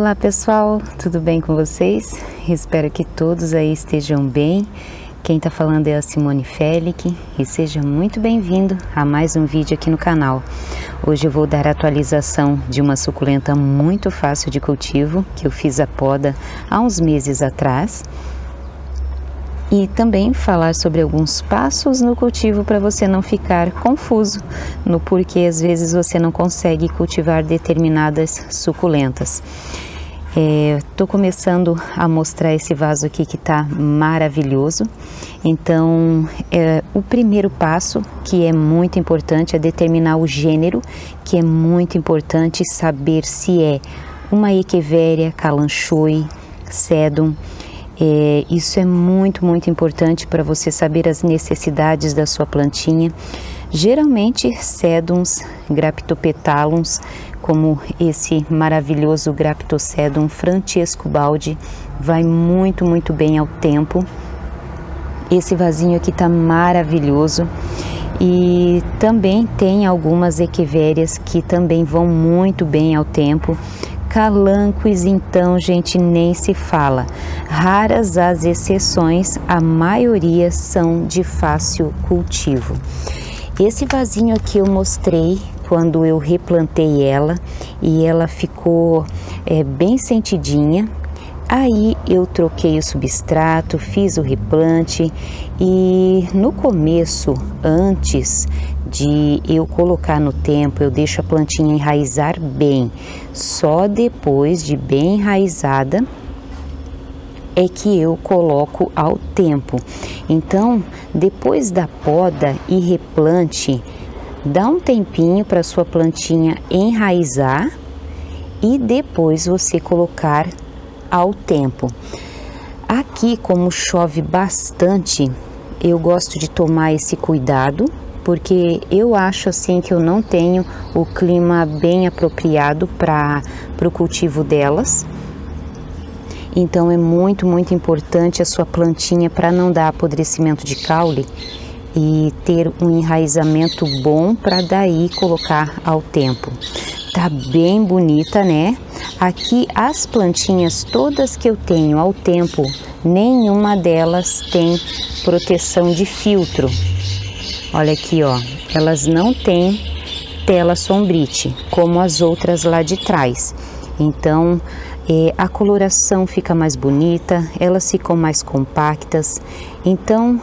Olá pessoal, tudo bem com vocês? Espero que todos aí estejam bem. Quem tá falando é a Simone Felic e seja muito bem-vindo a mais um vídeo aqui no canal. Hoje eu vou dar a atualização de uma suculenta muito fácil de cultivo que eu fiz a poda há uns meses atrás. E também falar sobre alguns passos no cultivo para você não ficar confuso no porquê às vezes você não consegue cultivar determinadas suculentas. Estou começando a mostrar esse vaso aqui que está maravilhoso. Então, o primeiro passo, que é muito importante, é determinar o gênero, que é muito importante saber se é uma Echeveria, Kalanchoe, Sedum. Isso é muito importante para você saber as necessidades da sua plantinha. Geralmente Sedums, Graptopetalums, como esse maravilhoso Graptosedum Francesco Baldi, vai muito bem ao tempo. Esse vasinho aqui tá maravilhoso. E também tem algumas Echeverias que também vão muito bem ao tempo. Calanques, então, gente, nem se fala. Raras as exceções, a maioria são de fácil cultivo. Esse vasinho aqui eu mostrei quando eu replantei ela e ela ficou bem sentidinha. Aí eu troquei o substrato, fiz o replante e no começo, antes de eu colocar no tempo, eu deixo a plantinha enraizar bem. Só depois de bem enraizada é que eu coloco ao tempo. Então, depois da poda e replante, dá um tempinho para sua plantinha enraizar e depois você colocar ao tempo. Aqui, como chove bastante, eu gosto de tomar esse cuidado, porque eu acho assim que eu não tenho o clima bem apropriado para o cultivo delas. Então é muito importante a sua plantinha para não dar apodrecimento de caule e ter um enraizamento bom para daí colocar ao tempo. Tá bem bonita, né? Aqui as plantinhas todas que eu tenho ao tempo, nenhuma delas tem proteção de filtro. Olha aqui, ó, elas não têm tela sombrite, como as outras lá de trás. Então, a coloração fica mais bonita, elas ficam mais compactas. Então,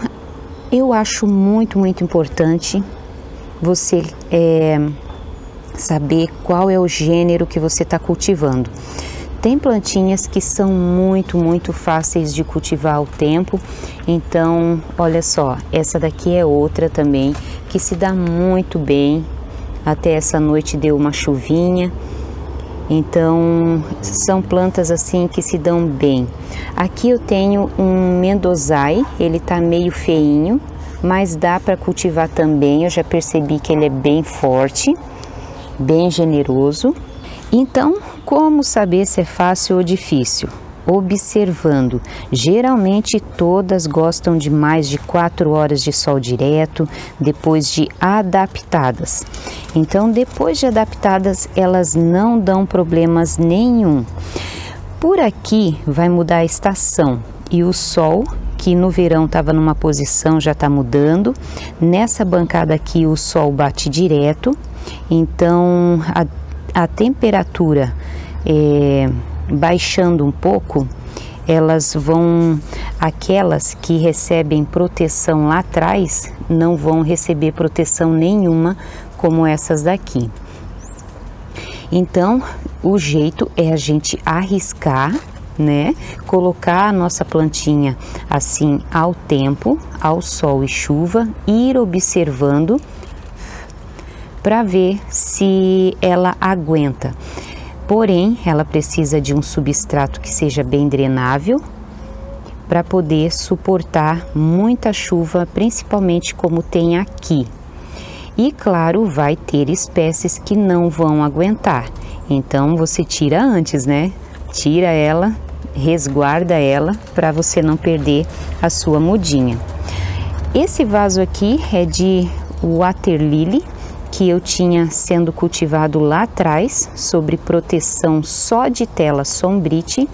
eu acho muito importante você saber qual é o gênero que você está cultivando. Tem plantinhas que são muito fáceis de cultivar ao tempo. Então, olha só, essa daqui é outra também que se dá muito bem. Até essa noite deu uma chuvinha. Então, são plantas assim que se dão bem. Aqui eu tenho um Mendozai, ele tá meio feinho, mas dá para cultivar também. Eu já percebi que ele é bem forte, bem generoso. Então, como saber se é fácil ou difícil? Observando. Geralmente todas gostam de mais de 4 horas de sol direto, depois de adaptadas. Então, depois de adaptadas, elas não dão problemas nenhum. Por aqui vai mudar a estação e o sol, que no verão estava numa posição, já está mudando. Nessa bancada aqui o sol bate direto, então a temperatura baixando um pouco, aquelas que recebem proteção lá atrás, não vão receber proteção nenhuma como essas daqui. Então, o jeito é a gente arriscar, né? Colocar a nossa plantinha assim ao tempo, ao sol e chuva, ir observando para ver se ela aguenta. Porém, ela precisa de um substrato que seja bem drenável para poder suportar muita chuva, principalmente como tem aqui. E claro, vai ter espécies que não vão aguentar. Então você tira antes, né? Tira ela, resguarda ela para você não perder a sua mudinha. Esse vaso aqui é de Water Lily, que eu tinha sendo cultivado lá atrás, sobre proteção só de tela Sombrite,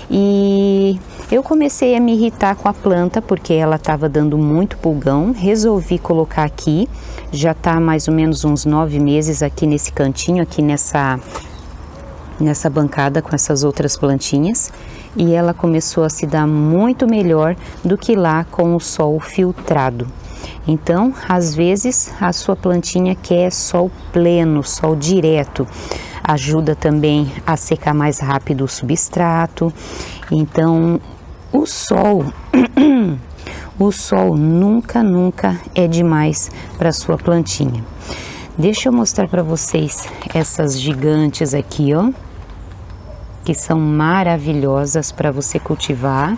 e eu comecei a me irritar com a planta porque ela estava dando muito pulgão. Resolvi colocar aqui, já está mais ou menos uns 9 meses aqui nesse cantinho, aqui nessa bancada com essas outras plantinhas, e ela começou a se dar muito melhor do que lá com o sol filtrado. Então, às vezes, a sua plantinha quer sol pleno, sol direto. Ajuda também a secar mais rápido o substrato. Então, o sol nunca é demais para a sua plantinha. Deixa eu mostrar para vocês essas gigantes aqui, ó, que são maravilhosas para você cultivar.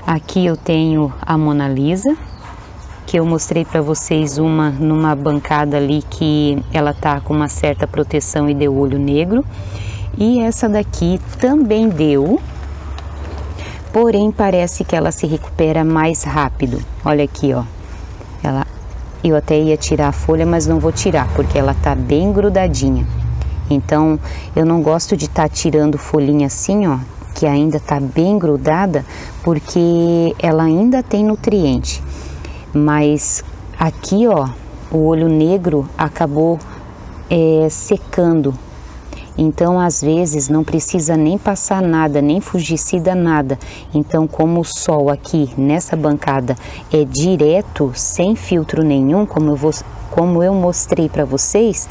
Aqui eu tenho a Mona Lisa, que eu mostrei para vocês uma numa bancada ali que ela tá com uma certa proteção e deu olho negro. E essa daqui também deu, porém parece que ela se recupera mais rápido. Olha aqui, ó. Eu até ia tirar a folha, mas não vou tirar, porque ela tá bem grudadinha. Então, eu não gosto de estar tirando folhinha assim, ó, que ainda tá bem grudada, porque ela ainda tem nutriente. Mas aqui, ó, o olho negro acabou secando. Então, às vezes, não precisa nem passar nada, nem fungicida, nada. Então, como o sol aqui nessa bancada é direto, sem filtro nenhum, como eu mostrei para vocês,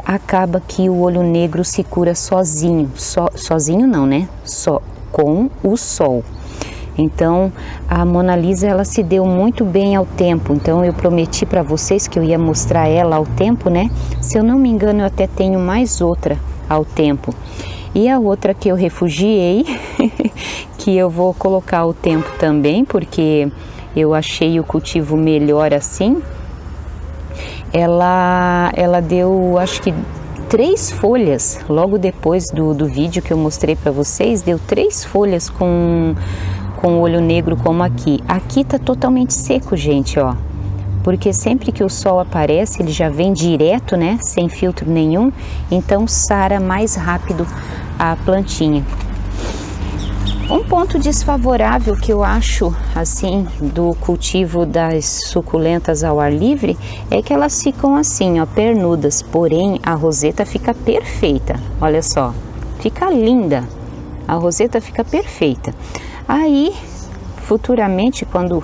acaba que o olho negro se cura sozinho. Sozinho não, né? Só com o sol. Então, a Mona Lisa, ela se deu muito bem ao tempo. Então, eu prometi para vocês que eu ia mostrar ela ao tempo, né? Se eu não me engano, eu até tenho mais outra ao tempo. E a outra que eu refugiei, que eu vou colocar ao tempo também, porque eu achei o cultivo melhor assim. Ela deu, acho que 3 folhas, logo depois do vídeo que eu mostrei para vocês, deu 3 folhas com o olho negro como aqui. Aqui tá totalmente seco, gente, ó. Porque sempre que o sol aparece, ele já vem direto, né? Sem filtro nenhum. Então, sara mais rápido a plantinha. Um ponto desfavorável que eu acho, assim, do cultivo das suculentas ao ar livre, é que elas ficam assim, ó, pernudas. Porém, a roseta fica perfeita. Olha só, fica linda. A roseta fica perfeita. Aí, futuramente, quando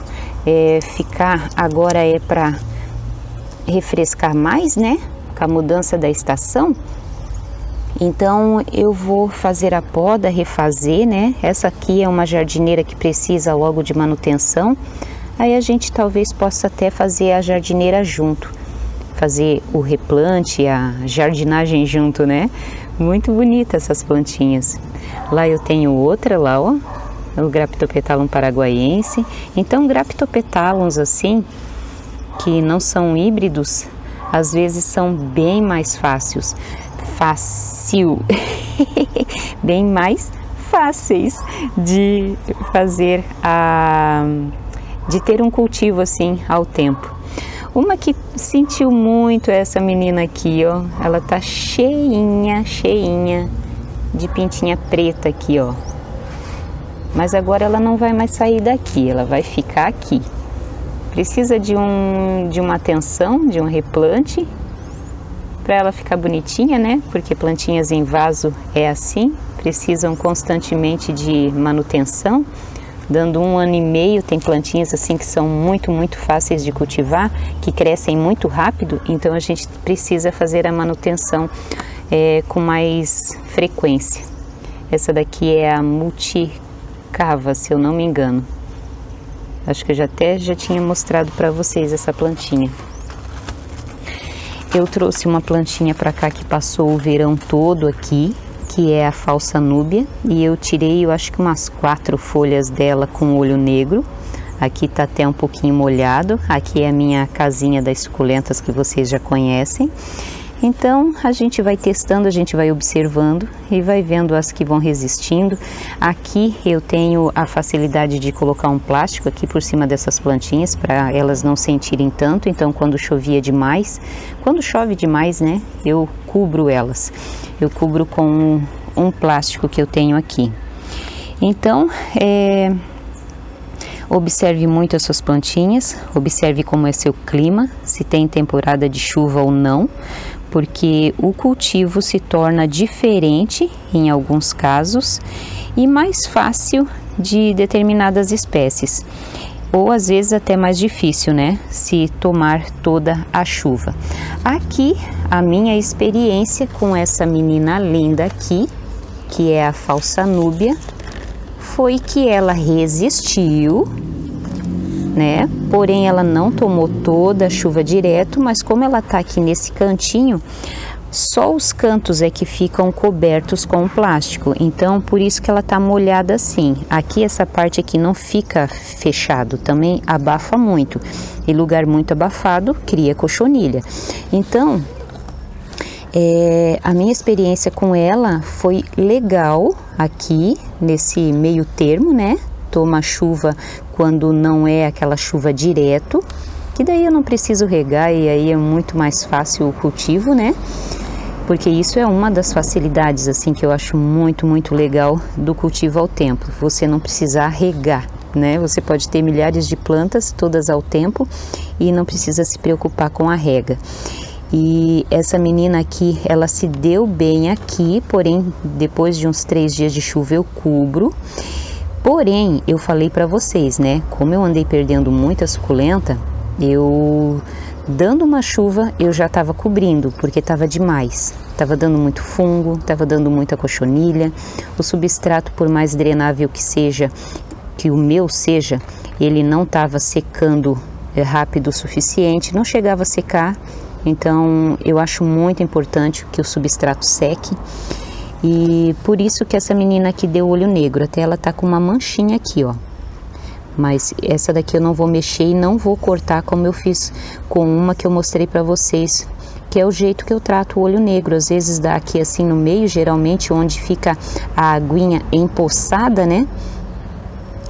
ficar, agora é para refrescar mais, né? Com a mudança da estação. Então, eu vou fazer a poda, refazer, né? Essa aqui é uma jardineira que precisa logo de manutenção. Aí a gente talvez possa até fazer a jardineira junto. Fazer o replante, a jardinagem junto, né? Muito bonita essas plantinhas. Lá eu tenho outra, lá, ó. O Graptopetalum paraguaiense. Então, Graptopetalums assim, que não são híbridos, às vezes são bem mais fáceis. Bem mais fáceis de fazer, de ter um cultivo assim ao tempo. Uma que sentiu muito é essa menina aqui, ó. Ela tá cheinha de pintinha preta aqui, ó. Mas agora ela não vai mais sair daqui, ela vai ficar aqui. Precisa de uma atenção, de um replante, para ela ficar bonitinha, né? Porque plantinhas em vaso é assim, precisam constantemente de manutenção. Dando 1 ano e meio, tem plantinhas assim que são muito fáceis de cultivar, que crescem muito rápido, então a gente precisa fazer a manutenção com mais frequência. Essa daqui é a Multicava, se eu não me engano. Acho que eu já tinha mostrado para vocês essa plantinha. Eu trouxe uma plantinha para cá que passou o verão todo aqui, que é a Falsa Núbia, e eu tirei, eu acho que umas 4 folhas dela com olho negro. Aqui tá até um pouquinho molhado. Aqui é a minha casinha das suculentas que vocês já conhecem. Então a gente vai testando, a gente vai observando e vai vendo as que vão resistindo. Aqui eu tenho a facilidade de colocar um plástico aqui por cima dessas plantinhas para elas não sentirem tanto. Então quando chovia demais, quando chove demais, né, eu cubro elas. Eu cubro com um plástico que eu tenho aqui. Então observe muito as suas plantinhas, observe como é seu clima, se tem temporada de chuva ou não, porque o cultivo se torna diferente em alguns casos e mais fácil de determinadas espécies, ou às vezes até mais difícil, né, se tomar toda a chuva. Aqui a minha experiência com essa menina linda aqui, que é a falsa núbia, foi que ela resistiu, né? Porém ela não tomou toda a chuva direto, mas como ela tá aqui nesse cantinho, só os cantos é que ficam cobertos com o plástico, então por isso que ela tá molhada assim. Aqui essa parte aqui não fica fechado, também abafa muito, e lugar muito abafado cria cochonilha. Então a minha experiência com ela foi legal aqui nesse meio termo, né? Toma chuva quando não é aquela chuva direto, que daí eu não preciso regar e aí é muito mais fácil o cultivo, né? Porque isso é uma das facilidades assim que eu acho muito, muito legal do cultivo ao tempo. Você não precisar regar, né? Você pode ter milhares de plantas todas ao tempo e não precisa se preocupar com a rega. E essa menina aqui, ela se deu bem aqui, porém depois de uns 3 dias de chuva eu cubro. Porém, eu falei para vocês, né, como eu andei perdendo muita suculenta, eu dando uma chuva eu já estava cobrindo, porque estava demais. Estava dando muito fungo, estava dando muita cochonilha. O substrato, por mais drenável que seja, que o meu seja, ele não estava secando rápido o suficiente, não chegava a secar. Então eu acho muito importante que o substrato seque, e por isso que essa menina aqui deu olho negro, até ela tá com uma manchinha aqui, ó. Mas essa daqui eu não vou mexer e não vou cortar como eu fiz com uma que eu mostrei pra vocês, que é o jeito que eu trato o olho negro. Às vezes dá aqui assim no meio, geralmente onde fica a aguinha empoçada, né?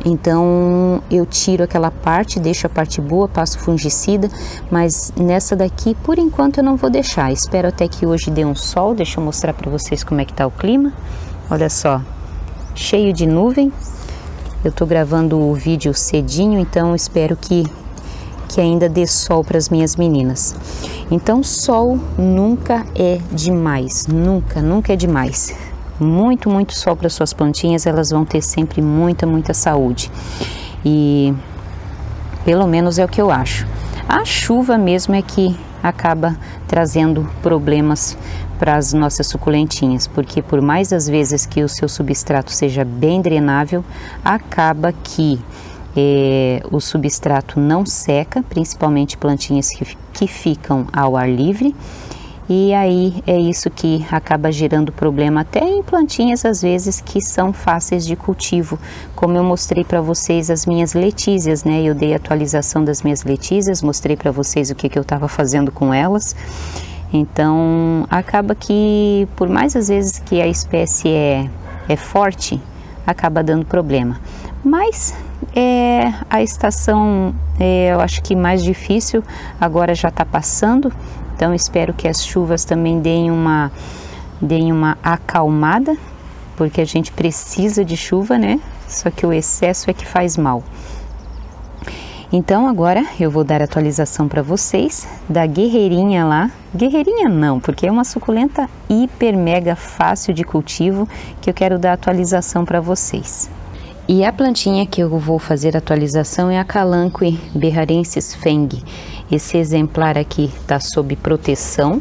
Então eu tiro aquela parte, deixo a parte boa, passo fungicida, mas nessa daqui por enquanto eu não vou deixar. Espero até que hoje dê um sol. Deixa eu mostrar para vocês como é que tá o clima. Olha só, cheio de nuvem. Eu tô gravando o vídeo cedinho, então espero que ainda dê sol para as minhas meninas. Então sol nunca é demais, nunca é demais. Muito, muito sol para suas plantinhas, elas vão ter sempre muita saúde. E pelo menos é o que eu acho. A chuva mesmo é que acaba trazendo problemas para as nossas suculentinhas, porque por mais às vezes que o seu substrato seja bem drenável, acaba que o substrato não seca, principalmente plantinhas que ficam ao ar livre. E aí é isso que acaba gerando problema até em plantinhas às vezes que são fáceis de cultivo, como eu mostrei para vocês as minhas letícias, né? Eu dei atualização das minhas letícias, mostrei para vocês o que eu estava fazendo com elas. Então acaba que por mais às vezes que a espécie é forte, acaba dando problema. Mas a estação eu acho que mais difícil agora já está passando. Então espero que as chuvas também deem uma acalmada, porque a gente precisa de chuva, né? Só que o excesso é que faz mal. Então agora eu vou dar atualização para vocês da guerreirinha lá. Guerreirinha não, porque é uma suculenta hiper mega fácil de cultivo que eu quero dar atualização para vocês. E a plantinha que eu vou fazer atualização é a Kalanchoe berrarensis Feng. Esse exemplar aqui está sob proteção,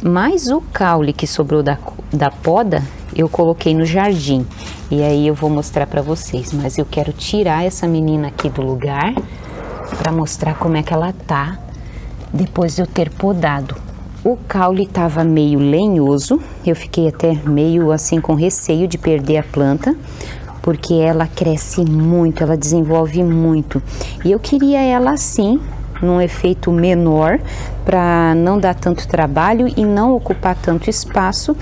mas o caule que sobrou da poda eu coloquei no jardim. E aí eu vou mostrar para vocês, mas eu quero tirar essa menina aqui do lugar para mostrar como é que ela tá depois de eu ter podado. O caule estava meio lenhoso, eu fiquei até meio assim com receio de perder a planta, porque ela cresce muito, ela desenvolve muito. E eu queria ela assim, num efeito menor, para não dar tanto trabalho e não ocupar tanto espaço.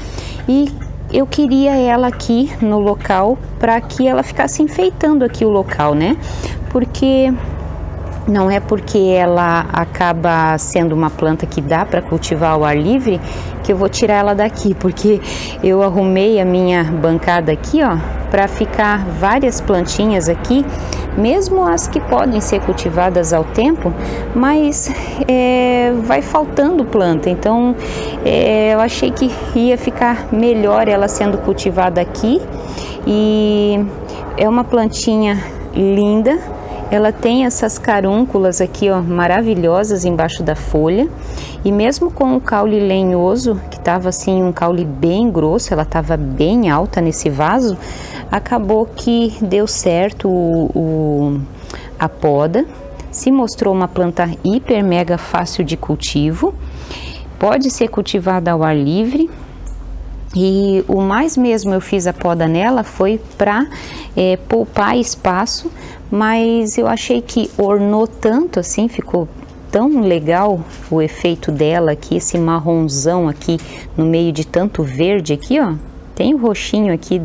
E eu queria ela aqui no local para que ela ficasse enfeitando aqui o local, né? Porque não é porque ela acaba sendo uma planta que dá para cultivar ao ar livre que eu vou tirar ela daqui, porque eu arrumei a minha bancada aqui, ó, para ficar várias plantinhas aqui, mesmo as que podem ser cultivadas ao tempo, mas vai faltando planta, então eu achei que ia ficar melhor ela sendo cultivada aqui. E é uma plantinha linda. Ela tem essas carúnculas aqui, ó, maravilhosas embaixo da folha. E mesmo com o caule lenhoso, que estava assim, um caule bem grosso, ela estava bem alta nesse vaso, acabou que deu certo a poda. Se mostrou uma planta hiper mega fácil de cultivo. Pode ser cultivada ao ar livre. E o mais mesmo eu fiz a poda nela foi para poupar espaço, mas eu achei que ornou tanto assim, ficou tão legal o efeito dela aqui, esse marronzão aqui no meio de tanto verde aqui, ó. Tem o roxinho aqui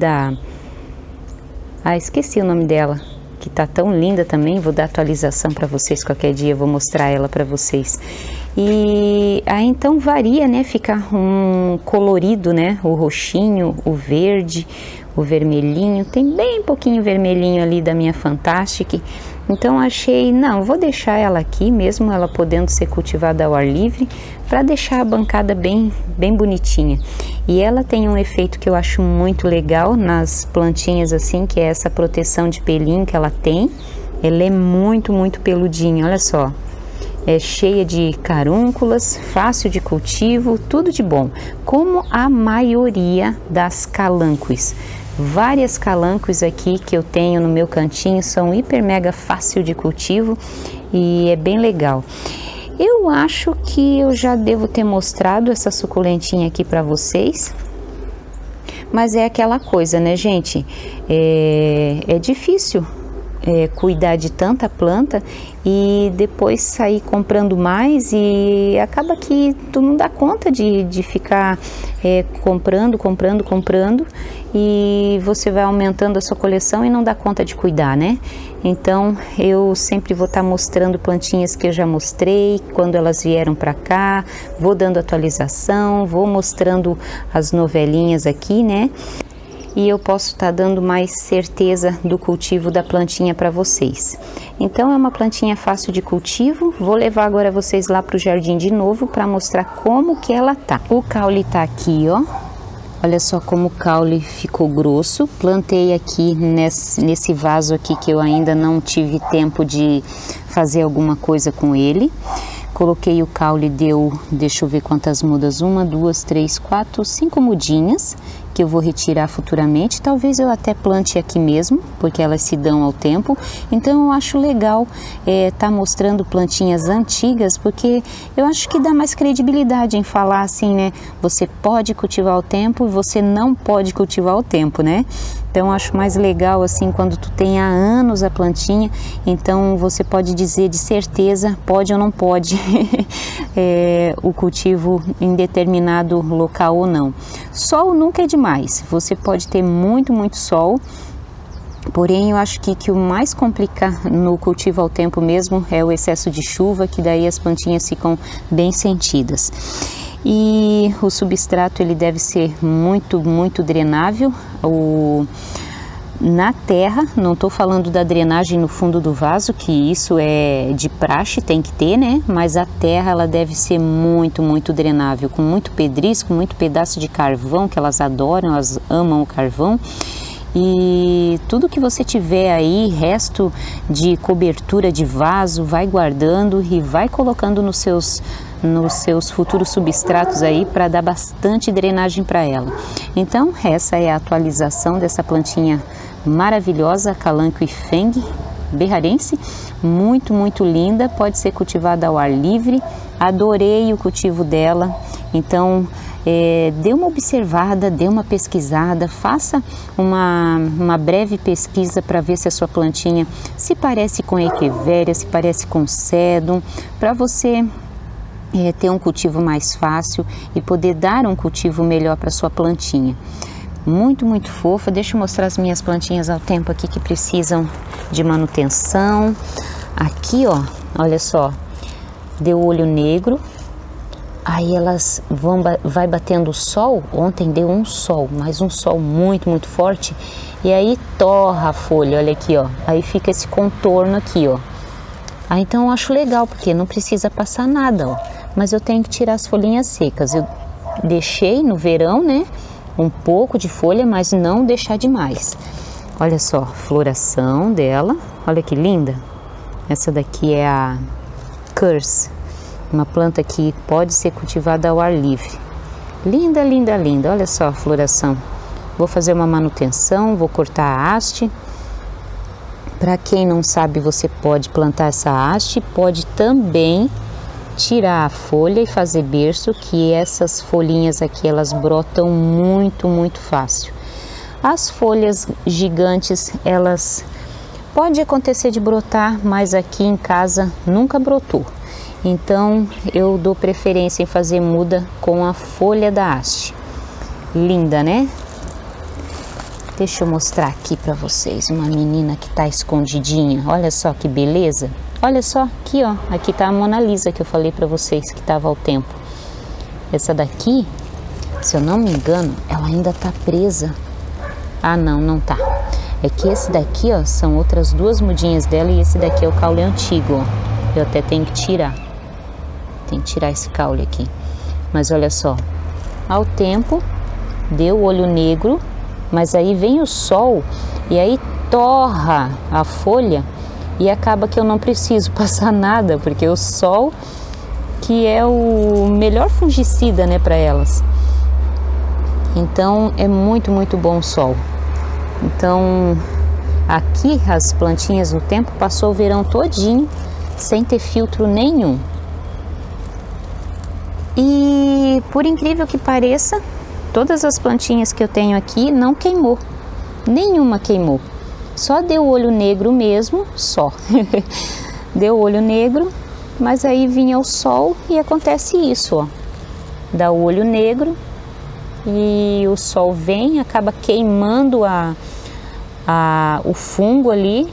esqueci o nome dela, que tá tão linda também. Vou dar atualização para vocês qualquer dia, vou mostrar ela para vocês. E aí então varia, né? Fica um colorido, né? O roxinho, o verde, o vermelhinho. Tem bem pouquinho vermelhinho ali da minha Fantastic. Então achei, não, vou deixar ela aqui, mesmo ela podendo ser cultivada ao ar livre, para deixar a bancada bem bonitinha. E ela tem um efeito que eu acho muito legal nas plantinhas assim, que é essa proteção de pelinho que ela tem. Ela é muito peludinha, olha só. É cheia de carúnculas, fácil de cultivo, tudo de bom. Como a maioria das calânqueas. Várias calânqueas aqui que eu tenho no meu cantinho são hiper mega fácil de cultivo e é bem legal. Eu acho que eu já devo ter mostrado essa suculentinha aqui para vocês. Mas é aquela coisa, né, gente? É difícil cuidar de tanta planta e depois sair comprando mais, e acaba que tu não dá conta de ficar comprando, e você vai aumentando a sua coleção e não dá conta de cuidar, né? Então eu sempre vou estar mostrando plantinhas que eu já mostrei quando elas vieram para cá, vou dando atualização, vou mostrando as novelinhas aqui, né? E eu posso estar dando mais certeza do cultivo da plantinha para vocês. Então é uma plantinha fácil de cultivo. Vou levar agora vocês lá para o jardim de novo para mostrar como que ela tá. O caule tá aqui, ó. Olha só como o caule ficou grosso. Plantei aqui nesse vaso aqui que eu ainda não tive tempo de fazer alguma coisa com ele. Coloquei o caule, deixa eu ver quantas mudas, 1, 2, 3, 4, 5 mudinhas, que eu vou retirar futuramente. Talvez eu até plante aqui mesmo, porque elas se dão ao tempo. Então eu acho legal tá mostrando plantinhas antigas, porque eu acho que dá mais credibilidade em falar assim, né? Você pode cultivar ao tempo e você não pode cultivar ao tempo, né? Então eu acho mais legal assim quando tu tem há anos a plantinha, então você pode dizer de certeza, pode ou não pode o cultivo em determinado local ou não. Sol nunca é demais, você pode ter muito sol, porém eu acho que o mais complica no cultivo ao tempo mesmo é o excesso de chuva, que daí as plantinhas ficam bem sentidas. E o substrato ele deve ser muito drenável. Na terra, não estou falando da drenagem no fundo do vaso, que isso é de praxe, tem que ter, né? Mas a terra ela deve ser muito drenável, com muito pedrisco, muito pedaço de carvão, que elas adoram, elas amam o carvão. E tudo que você tiver aí, resto de cobertura de vaso, vai guardando e vai colocando nos seus futuros substratos aí, para dar bastante drenagem para ela. Então essa é a atualização dessa plantinha maravilhosa, Kalanchoe Feng berrarense, muito linda, pode ser cultivada ao ar livre. Adorei o cultivo dela, então dê uma observada, dê uma pesquisada, faça uma breve pesquisa para ver se a sua plantinha se parece com echeveria, se parece com sedum, para você ter um cultivo mais fácil e poder dar um cultivo melhor para sua plantinha. Muito, muito fofa. Deixa eu mostrar as minhas plantinhas ao tempo aqui que precisam de manutenção. Aqui, ó, olha só, deu olho negro. Aí elas vai batendo o sol. Ontem deu um sol, mas um sol muito, muito forte. E aí torra a folha, olha aqui, ó. Aí fica esse contorno aqui, ó. Aí então eu acho legal, porque não precisa passar nada, ó. Mas eu tenho que tirar as folhinhas secas. Eu deixei no verão, né, um pouco de folha, mas não deixar demais. Olha só, floração dela. Olha que linda. Essa daqui é a Curse. Uma planta que pode ser cultivada ao ar livre. Linda, linda, linda. Olha só a floração. Vou fazer uma manutenção, vou cortar a haste. Para quem não sabe, você pode plantar essa haste, pode também tirar a folha e fazer berço, que essas folhinhas aqui, elas brotam muito, muito fácil. As folhas gigantes, elas pode acontecer de brotar, mas aqui em casa nunca brotou. Então eu dou preferência em fazer muda com a folha da haste. Linda, né? Deixa eu mostrar aqui para vocês uma menina que tá escondidinha. Olha só que beleza. Olha só aqui, ó. Aqui tá a Mona Lisa que eu falei para vocês que tava ao tempo. Essa daqui, se eu não me engano, ela ainda tá presa. Ah, não, não tá. É que esse daqui, ó, são outras duas mudinhas dela e esse daqui é o caule antigo, ó. Eu até tenho que tirar. Tem que tirar esse caule aqui. Mas olha só, ao tempo deu olho negro, mas aí vem o sol e aí torra a folha e acaba que eu não preciso passar nada, porque o sol que é o melhor fungicida, né, para elas. Então é muito, muito bom o sol. Então aqui as plantinhas no tempo passou o verão todinho sem ter filtro nenhum. E por incrível que pareça, todas as plantinhas que eu tenho aqui não queimou, nenhuma queimou, só deu olho negro mesmo, só. Deu olho negro, mas aí vinha o sol e acontece isso, ó, dá o olho negro e o sol vem, acaba queimando o fungo ali,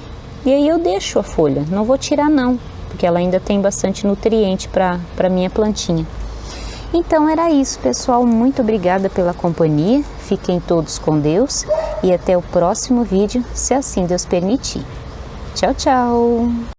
e aí eu deixo a folha, não vou tirar não, porque ela ainda tem bastante nutriente para minha plantinha. Então era isso, pessoal. Muito obrigada pela companhia. Fiquem todos com Deus e até o próximo vídeo, se assim Deus permitir. Tchau, tchau!